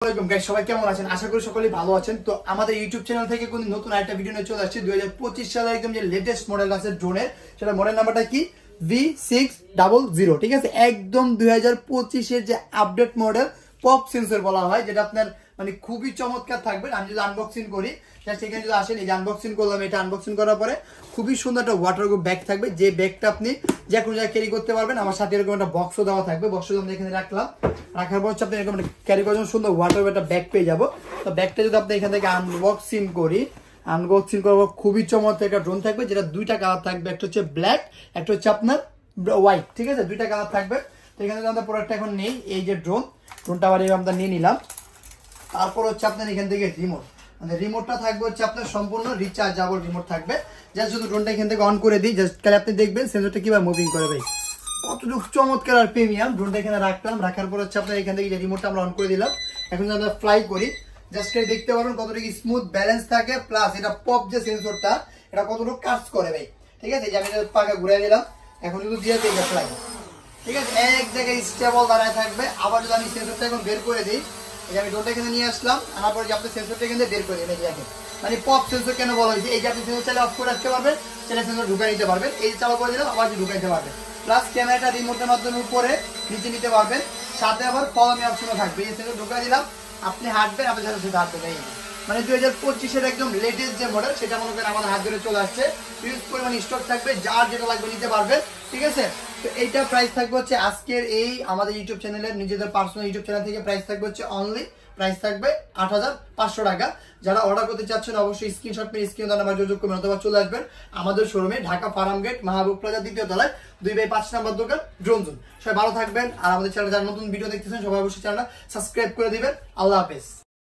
সবাই কেমন আছেন? আশা করি সকলেই ভালো আছেন। তো আমাদের ইউটিউব চ্যানেল থেকে কোন নতুন আরেকটা ভিডিও নিয়ে চলে আসছে 2025 সালের একদম যে লেটেস্ট মডেল আছে ড্রোনের, সেটা মডেল নাম্বারটা কি V600। ঠিক আছে, একদম 2025 এর যে আপডেট মডেল পপ সেন্সর বলা হয়, যেটা আপনার মানে খুবই চমৎকার থাকবে। আমি যদি আনবক্সিং করি, সেখানে যদি আসেন, এই যে আনবক্সিং করলাম, এটা আনবক্সিং করার পরে খুবই সুন্দর একটা ওয়াটারপ্রুফ ব্যাগ থাকবে, যে ব্যাগটা আপনি যে কোনো জায়গায় ক্যারি করতে পারবেন। আমার সাথে এরকম একটা বক্সও দেওয়া থাকবে, বক্সটা আমি এখানে রাখলাম, রাখার পর হচ্ছে আপনি এরকম ক্যারি করার জন্য সুন্দর ওয়াটার একটা ব্যাগ পেয়ে যাবো। তো ব্যাগটা যদি আপনি এখান থেকে আনবক্সিং করি, আনবক্সিং করার পর খুবই চমৎকার একটা ড্রোন থাকবে, যেটা দুইটা কালার থাকবে, একটা হচ্ছে ব্ল্যাক, একটা হচ্ছে আপনার হোয়াইট। ঠিক আছে, দুইটা কালার থাকবে। তো এখানে আমরা প্রোডাক্টটা এখন নেই, এই যে ড্রোনটা আবার আমরা নিয়ে নিলাম। তারপর হচ্ছে আপনার এখান থেকে রিমোট, মানে রিমোটটা থাকবে হচ্ছে আপনার সম্পূর্ণ রিচার্জেবল রিমোট থাকবে। জাস্ট শুধু ড্রোনটা এখান থেকে অন করে দিই, জাস্ট তাহলে আপনি দেখবেন সেন্সরটা কিভাবে মুভিং করে। ভাই কতটুকু চমৎকার আর প্রিমিয়াম। ড্রোনটা এখানে রাখলাম, রাখার পর হচ্ছে আপনার এখান থেকে যে রিমোটটা আমরা অন করে দিলাম। এখন যদি আমরা ফ্লাই করি, জাস্ট দেখতে পারবেন কতটুকু স্মুথ ব্যালেন্স থাকে, প্লাস এটা পপ যে সেন্সরটা, এটা কতটুকু কাজ করে ভাই। ঠিক আছে, যে আমি পাকা ঘুরে দিলাম, এখন যদি দিয়ে দিই ফ্লাই, ঠিক আছে, এক জায়গায় স্টেবল দাঁড়ায় থাকবে। আবার যদি আমি সেন্সরটা এখন বের করে দিই, এই যে আমি ড্রোনটা এখানে নিয়ে আসলাম, আনার পরে যে আপনি সেন্সরটা এখানে বের করে দিন, দেখেন মানে পপ সেন্সর কেন বলা হয়েছে। এই যে আপনি সেন্সর চাইলে অফ করে রাখতে পারবেন, সেটা সেন্সর ঢুকাই নিতে পারবেন, এই চালু করে দিলাম আবার ঢুকাই নিতে পারবেন। প্লাস ক্যামেরাটা রিমোটের মাধ্যমে উপরে নিচে নিতে পারবেন, সাথে আবার ফলো মি অপশনও থাকবে। এই সেন্সর ঢুকাই দিলাম, আপনি হাঁটবেন, আপনার সাথে সাথে হাঁটবেন। এই মানে 2025 একদম লেটেস্ট যে মডেল, সেটা মনে করেন আমাদের হাত ধরে চলে আসছে। হিউজ পরিমাণ স্টক থাকবে, যার যেটা লাগবে নিতে পারবেন। ঠিক আছে, তো এইটা প্রাইস থাকবে হচ্ছে আজকের এই আমাদের ইউটিউব চ্যানেলের নিজেদের পার্সোনাল ইউটিউব চ্যানেল থেকে প্রাইস থাকবে হচ্ছে অনলি প্রাইস থাকবে 8500 টাকা। যারা অর্ডার করতে চাচ্ছেন অবশ্যই স্ক্রিনশট নিয়ে স্ক্রিনে নাম্বার যোগাযোগ করবেন, অথবা চলে আসবেন আমাদের শোরুমে, ঢাকা ফার্ম গেট, মাহবুব প্লাজা, 2য় তলায়, 2/5 নম্বর দোকান, ড্রোন জোন। সবাই ভালো থাকবেন, আর আমাদের চ্যানেলে যারা নতুন ভিডিও দেখতেছেন সবাই অবশ্যই চ্যানেলটা সাবস্ক্রাইব করে দিবেন। আল্লাহ হাফেজ।